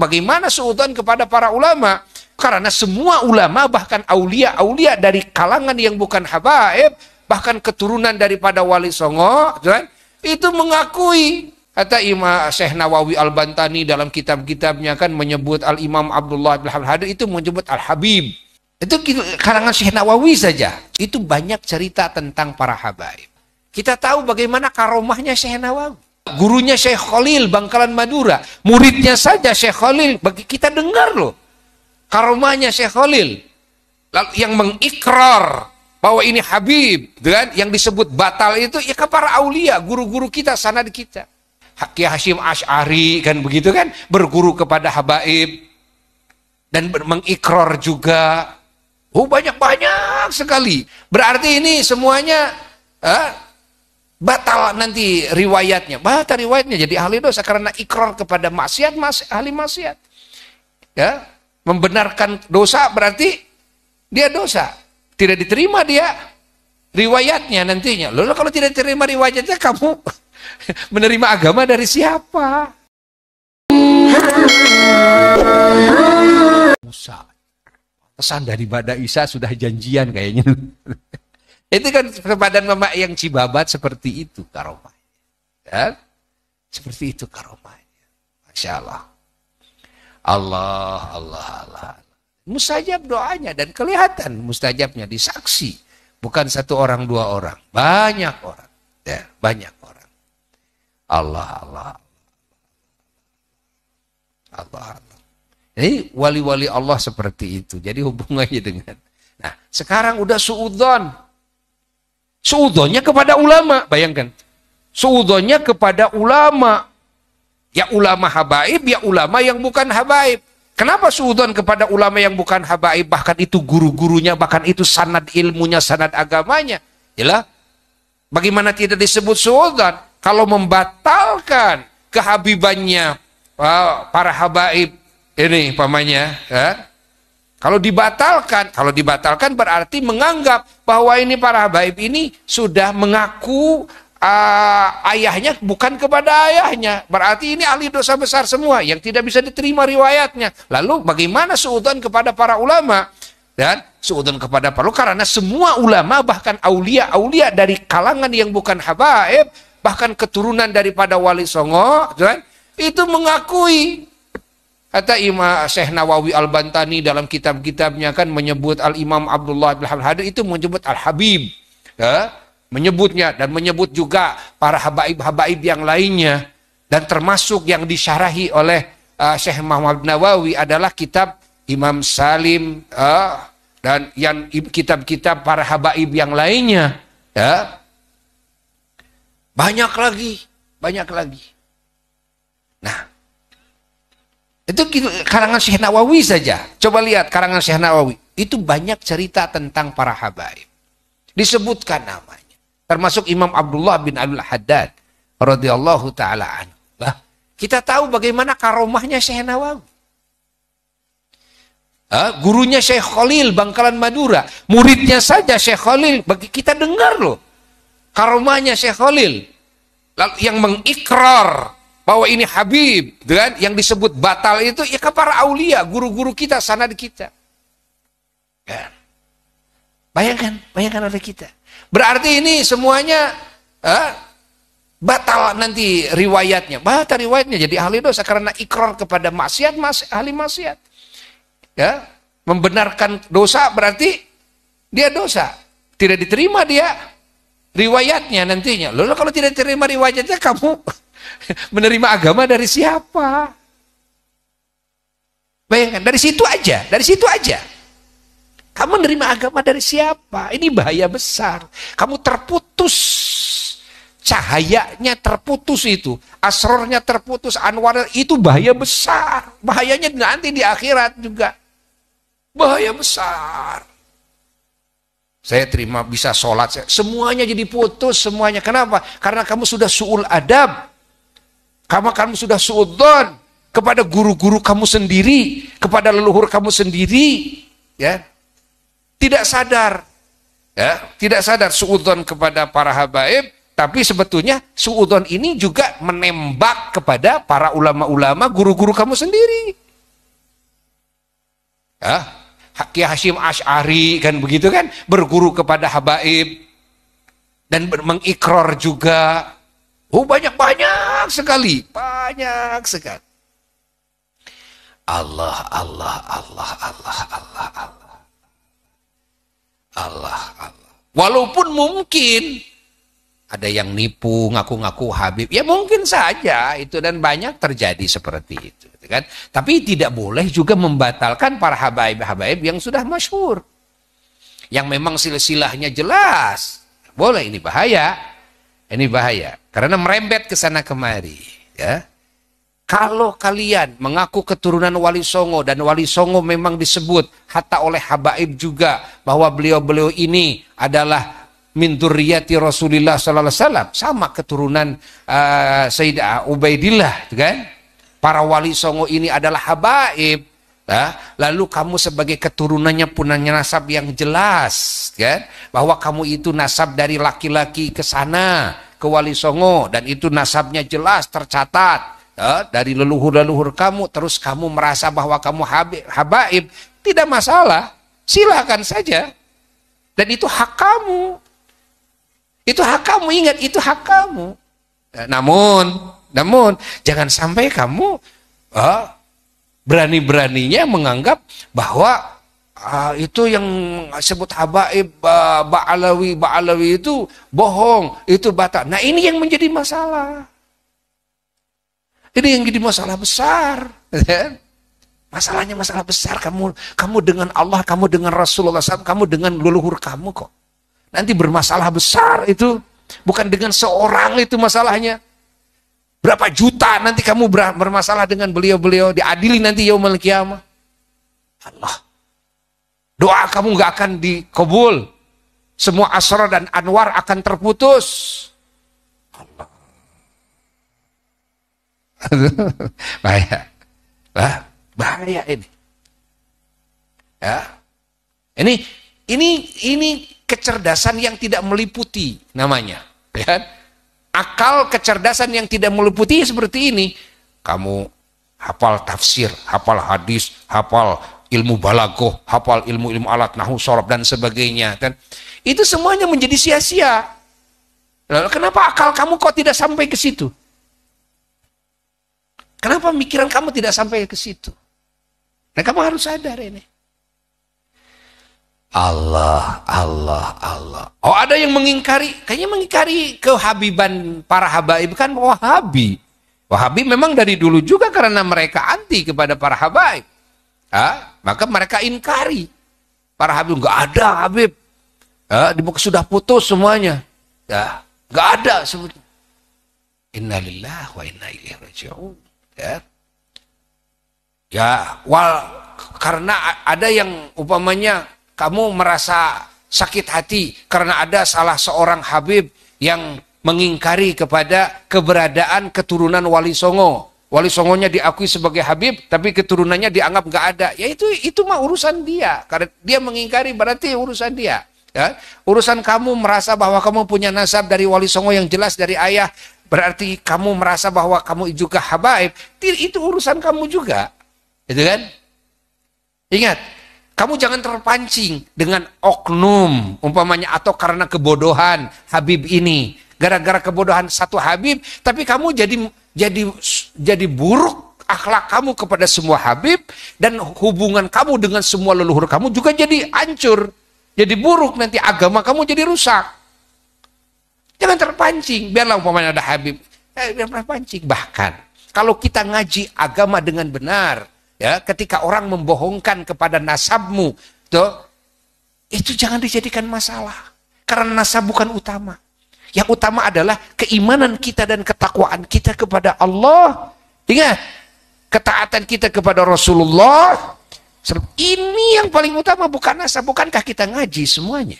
bagaimana suudzon kepada para ulama? Karena semua ulama, bahkan aulia-aulia dari kalangan yang bukan habaib, bahkan keturunan daripada wali songo, kan? Itu mengakui. Kata Imam Syekh Nawawi Al-Bantani dalam kitab-kitabnya kan menyebut Al-Imam Abdullah bin Hadir itu menyebut Al-Habib. Itu kalangan Syekh Nawawi saja. Itu banyak cerita tentang para habaib. Kita tahu bagaimana karomahnya Syekh Nawawi. Gurunya Syekh Khalil Bangkalan Madura. Muridnya saja Syekh Khalil. Bagi kita dengar loh. Karomahnya Syekh Khalil. Yang mengikrar bahwa ini Habib. Kan? Yang disebut batal itu ya ke para aulia. Guru-guru kita, sanad kita. Kiai Hasyim Asy'ari kan begitu kan. Berguru kepada habaib. Dan mengikrar juga. Oh banyak-banyak sekali. Berarti ini semuanya batal nanti riwayatnya. Batal riwayatnya jadi ahli dosa karena ikrar kepada maksiat, ahli maksiat. Ya, membenarkan dosa berarti dia dosa. Tidak diterima dia riwayatnya nantinya. Lalu kalau tidak diterima riwayatnya kamu menerima agama dari siapa? Musa. Pesan dari Bada Isa sudah janjian kayaknya. Itu kan kepada mama yang Cibabat seperti itu karomah. Ya? Seperti itu karomahnya. Masya Allah. Allah. Mustajab doanya dan kelihatan mustajabnya disaksi. Bukan satu orang, dua orang. Banyak orang. Ya, banyak orang. Allah. Jadi wali-wali Allah seperti itu. Jadi hubungannya dengan. Nah, sekarang udah suudzon. Suudzonnya kepada ulama. Bayangkan. Suudzonnya kepada ulama. Ya ulama habaib, ya ulama yang bukan habaib. Kenapa suudzon kepada ulama yang bukan habaib? Bahkan itu guru-gurunya, bahkan itu sanad ilmunya, sanad agamanya. Yalah. Bagaimana tidak disebut suudzon? Kalau membatalkan kehabibannya para habaib, ini pamannya, ya. Kalau dibatalkan berarti menganggap bahwa ini para habaib ini sudah mengaku ayahnya bukan kepada ayahnya. Berarti ini ahli dosa besar semua yang tidak bisa diterima riwayatnya. Lalu bagaimana suudzon kepada para ulama? Dan suudzon kepada para ulama karena semua ulama bahkan aulia-aulia dari kalangan yang bukan habaib, bahkan keturunan daripada wali songo, kan? Itu mengakui. Kata Imam Syekh Nawawi Al-Bantani dalam kitab-kitabnya kan menyebut Al-Imam Abdullah bin Hadir itu menyebut Al-Habib. Ya? Menyebutnya dan menyebut juga para habaib-habaib yang lainnya. Dan termasuk yang disyarahi oleh Syekh Muhammad Nawawi adalah kitab Imam Salim dan yang kitab-kitab para habaib yang lainnya. Ya? Banyak lagi. Nah, itu karangan Syekh Nawawi saja. Coba lihat karangan Syekh Nawawi. Itu banyak cerita tentang para habaib. Disebutkan namanya. Termasuk Imam Abdullah bin Abdul Haddad radhiyallahu taala anhu. Kita tahu bagaimana karomahnya Syekh Nawawi. Gurunya Syekh Khalil Bangkalan Madura. Muridnya saja Syekh Khalil. Bagi kita dengar loh. Karomahnya Syekh Khalil. Yang mengikrar bahwa ini Habib, kan? Yang disebut batal itu ya ke para aulia, guru-guru kita, sanad kita. Ya. Bayangkan oleh kita. Berarti ini semuanya batal nanti riwayatnya. Batal riwayatnya jadi ahli dosa karena ikrar kepada maksiat, ahli maksiat. Ya, membenarkan dosa berarti dia dosa. Tidak diterima dia riwayatnya nantinya. Lalu kalau tidak diterima riwayatnya kamu menerima agama dari siapa? Bayangkan, dari situ aja. Kamu menerima agama dari siapa? Ini bahaya besar. Kamu terputus. Cahayanya terputus itu. Asrornya terputus, anwar itu bahaya besar. Bahayanya nanti di akhirat juga. Bahaya besar. Saya terima bisa sholat. Semuanya jadi putus, semuanya. Kenapa? Karena kamu sudah su'ul adab. Kamu sudah suudzon kepada guru-guru kamu sendiri, kepada leluhur kamu sendiri, ya. Tidak sadar suudzon kepada para habaib, tapi sebetulnya suudzon ini juga menembak kepada para ulama-ulama, guru-guru kamu sendiri. Ya, Ki Hasyim Asy'ari kan begitu kan, berguru kepada habaib dan mengikrar juga. Oh, banyak sekali, banyak sekali. Allah, Allah, Allah, Allah, Allah, Allah, Allah, Allah. Walaupun mungkin ada yang nipu, ngaku-ngaku Habib, ya mungkin saja itu, dan banyak terjadi seperti itu. Kan? Tapi tidak boleh juga membatalkan para habaib-habaib yang sudah masyhur, yang memang silsilahnya jelas. Boleh, ini bahaya, karena merembet ke sana kemari. Ya, kalau kalian mengaku keturunan Wali Songo, dan Wali Songo memang disebut hatta oleh habaib juga bahwa beliau-beliau ini adalah min dzurriyyati Rasulillah sallallahu alaihi wasallam, sama keturunan Sayyidah Ubaidillah, kan? Para Wali Songo ini adalah habaib, ya? Lalu kamu sebagai keturunannya punya nasab yang jelas, kan? Bahwa kamu itu nasab dari laki-laki ke sana, ke Wali Songo, dan itu nasabnya jelas tercatat, ya? Dari leluhur-leluhur kamu, terus kamu merasa bahwa kamu habaib, tidak masalah, silakan saja, dan itu hak kamu. Itu hak kamu, ingat, itu hak kamu. Namun jangan sampai kamu berani-beraninya menganggap bahwa itu yang sebut habaib Ba'alawi itu bohong, itu batal. Nah, ini yang menjadi masalah. Ini yang jadi masalah besar. Masalahnya masalah besar. Kamu dengan Allah, kamu dengan Rasulullah SAW, kamu dengan leluhur kamu kok. Nanti bermasalah besar itu. Bukan dengan seorang itu masalahnya. Berapa juta nanti kamu bermasalah dengan beliau-beliau, diadili nanti yaumul qiyamah. Allah. Doa kamu nggak akan dikabul. Semua asrar dan anwar akan terputus. Allah. Bahaya. Bahaya ini. Ya. Ini kecerdasan yang tidak meliputi namanya, ya. Akal kecerdasan yang tidak meliputi seperti ini. Kamu hafal tafsir, hafal hadis, hafal ilmu balaghah, hafal ilmu-ilmu alat nahwu sorob dan sebagainya, kan? Itu semuanya menjadi sia-sia. Lalu kenapa akal kamu kok tidak sampai ke situ? Kenapa pikiran kamu tidak sampai ke situ? Nah, kamu harus sadar ini. Allah, Allah, Allah. Oh, ada yang mengingkari, kayaknya mengingkari kehabiban para habaib, kan Wahabi. Wahabi memang dari dulu juga karena mereka anti kepada para habaib. Maka mereka ingkari. Para habib, nggak ada habib. Sudah putus semuanya. Ya, nggak ada sebetulnya. Innalillahi wa inna ilaihi raji'un. Karena ada yang umpamanya kamu merasa sakit hati karena ada salah seorang habib yang mengingkari kepada keberadaan keturunan Wali Songo. Wali Songonya diakui sebagai habib, tapi keturunannya dianggap nggak ada. Ya itu mah urusan dia. Karena dia mengingkari berarti urusan dia. Ya? Urusan kamu merasa bahwa kamu punya nasab dari Wali Songo yang jelas dari ayah, berarti kamu merasa bahwa kamu juga habaib. Itu urusan kamu juga. Gitu kan? Ingat. Kamu jangan terpancing dengan oknum umpamanya atau karena kebodohan Habib ini. Gara-gara kebodohan satu Habib, tapi kamu jadi buruk akhlak kamu kepada semua Habib, dan hubungan kamu dengan semua leluhur kamu juga jadi hancur, jadi buruk, nanti agama kamu jadi rusak. Jangan terpancing, biarlah umpamanya ada Habib, biar terpancing. Bahkan kalau kita ngaji agama dengan benar, ya, ketika orang membohongkan kepada nasabmu, itu jangan dijadikan masalah. Karena nasab bukan utama. Yang utama adalah keimanan kita dan ketakwaan kita kepada Allah. Ingat, ketaatan kita kepada Rasulullah. Ini yang paling utama, bukan nasab. Bukankah kita ngaji semuanya?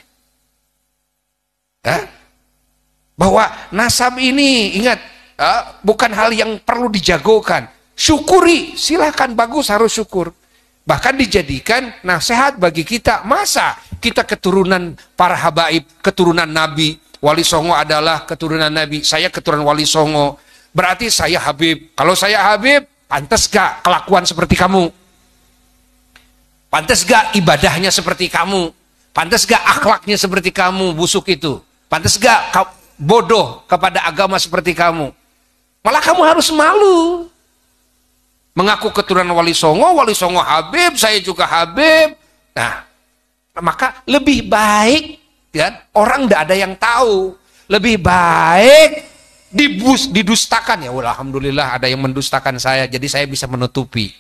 Ya? Bahwa nasab ini, ingat, bukan hal yang perlu dijagokan. Syukuri, silahkan, bagus, harus syukur. Bahkan dijadikan nasihat bagi kita. Masa kita keturunan para habaib, keturunan Nabi, Wali Songo adalah keturunan Nabi, saya keturunan Wali Songo, berarti saya Habib. Kalau saya Habib, pantas gak kelakuan seperti kamu? Pantas gak ibadahnya seperti kamu? Pantas gak akhlaknya seperti kamu, busuk itu? Pantas gak bodoh kepada agama seperti kamu? Malah kamu harus malu. Mengaku keturunan Wali Songo Habib, saya juga Habib. Nah, maka lebih baik kan, orang tidak ada yang tahu. Lebih baik didustakan ya. Alhamdulillah ada yang mendustakan saya, jadi saya bisa menutupi.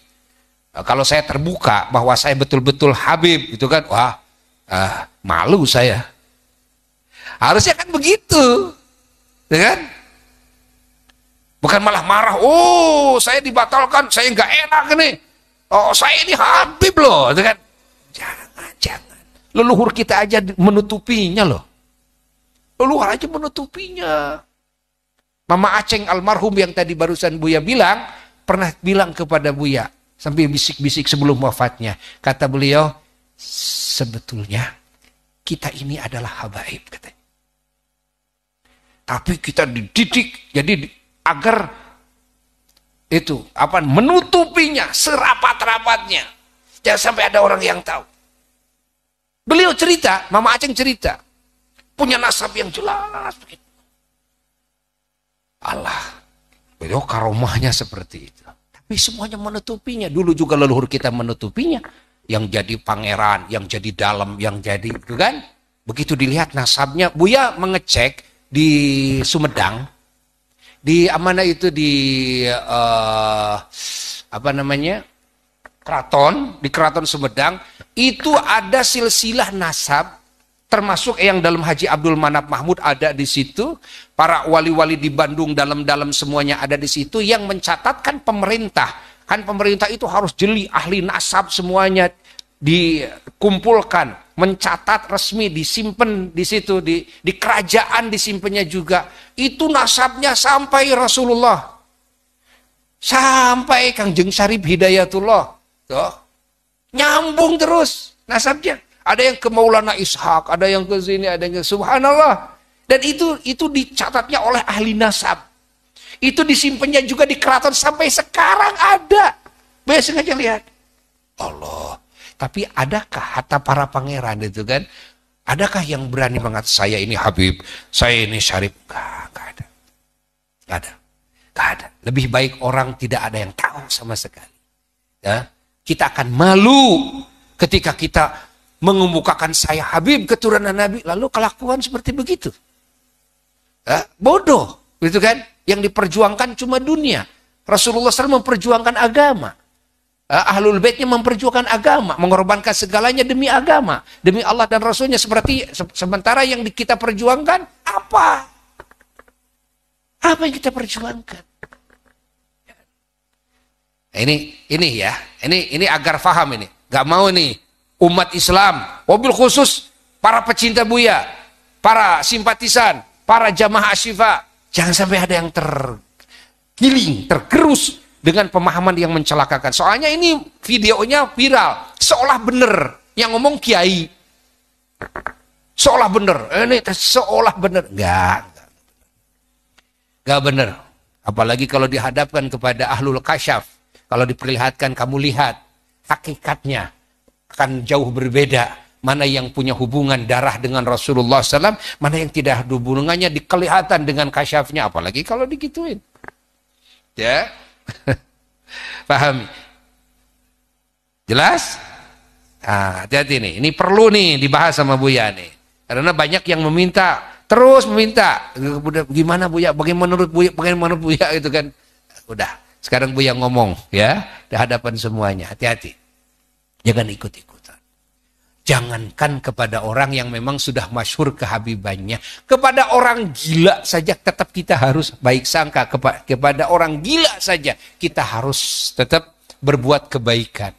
Kalau saya terbuka bahwa saya betul-betul Habib, gitu kan, wah, malu saya. Harusnya kan begitu, ya kan? Bukan malah marah, oh saya dibatalkan, saya nggak enak nih. Oh saya ini Habib loh, gitu kan? Jangan. Leluhur kita aja menutupinya loh. Leluhur aja menutupinya. Mama Aceng almarhum yang tadi barusan Buya bilang, pernah bilang kepada Buya, sambil bisik-bisik sebelum wafatnya. Kata beliau, sebetulnya kita ini adalah habaib, katanya. Tapi kita dididik, jadi agar itu menutupinya serapat-rapatnya. Jangan sampai ada orang yang tahu. Beliau cerita, Mama Aceng cerita, punya nasab yang jelas begitu. Allah, beliau karomahnya seperti itu. Tapi semuanya menutupinya. Dulu juga leluhur kita menutupinya. Yang jadi pangeran, yang jadi dalam, yang jadi itu kan. Begitu dilihat nasabnya, Buya mengecek di Sumedang, di mana itu di Keraton, di Keraton Sumedang, itu ada silsilah nasab, termasuk yang dalam Haji Abdul Manap Mahmud ada di situ, para wali-wali di Bandung dalam-dalam semuanya ada di situ, yang mencatatkan pemerintah. Kan pemerintah itu harus jeli, ahli nasab semuanya dikumpulkan, mencatat resmi, disimpan di situ, di kerajaan disimpannya juga. Itu nasabnya sampai Rasulullah, sampai Kangjeng Syarif Hidayatullah, tuh nyambung terus nasabnya. Ada yang ke Maulana Ishak, ada yang ke sini, ada yang ke subhanallah. Dan itu dicatatnya oleh ahli nasab. Itu disimpannya juga di keraton sampai sekarang ada. Biasanya aja lihat. Allah. Tapi adakah hatta para pangeran itu kan? Adakah yang berani mengatakan saya ini Habib, saya ini Syarif? Gak ada. Gak ada. Lebih baik orang tidak ada yang tahu sama sekali. Ya? Kita akan malu ketika kita mengemukakan saya Habib keturunan Nabi, lalu kelakuan seperti begitu. Bodoh, gitu kan? Yang diperjuangkan cuma dunia. Rasulullah SAW memperjuangkan agama. Ahlul Baitnya memperjuangkan agama, mengorbankan segalanya demi agama, demi Allah dan Rasulnya. Sementara yang kita perjuangkan apa? Apa yang kita perjuangkan? Ini ya, ini agar paham ini. Gak mau nih umat Islam, wabil khusus para pecinta Buya, para simpatisan, para jamaah Asyifa, jangan sampai ada yang tergiling, tergerus dengan pemahaman yang mencelakakan. Soalnya ini videonya viral, seolah bener yang ngomong kiai, seolah bener, ini seolah bener, gak bener. Apalagi kalau dihadapkan kepada ahlul kasyaf, kalau diperlihatkan kamu lihat hakikatnya akan jauh berbeda. Mana yang punya hubungan darah dengan Rasulullah SAW, mana yang tidak ada hubungannya dikelihatan dengan kasyafnya. Apalagi kalau digituin. Ya, pahami? Jelas? Nah, hati-hati nih. Ini perlu nih dibahas sama Buya nih. Karena banyak yang meminta, terus meminta. Gimana Buya? Bagaimana menurut Buya itu kan? Udah, sekarang Buya ngomong ya di hadapan semuanya. Hati-hati. Jangan ikut-ikutan. Jangankan kepada orang yang memang sudah masyhur kehabibannya, kepada orang gila saja tetap kita harus baik sangka. Kepada orang gila saja kita harus tetap berbuat kebaikan.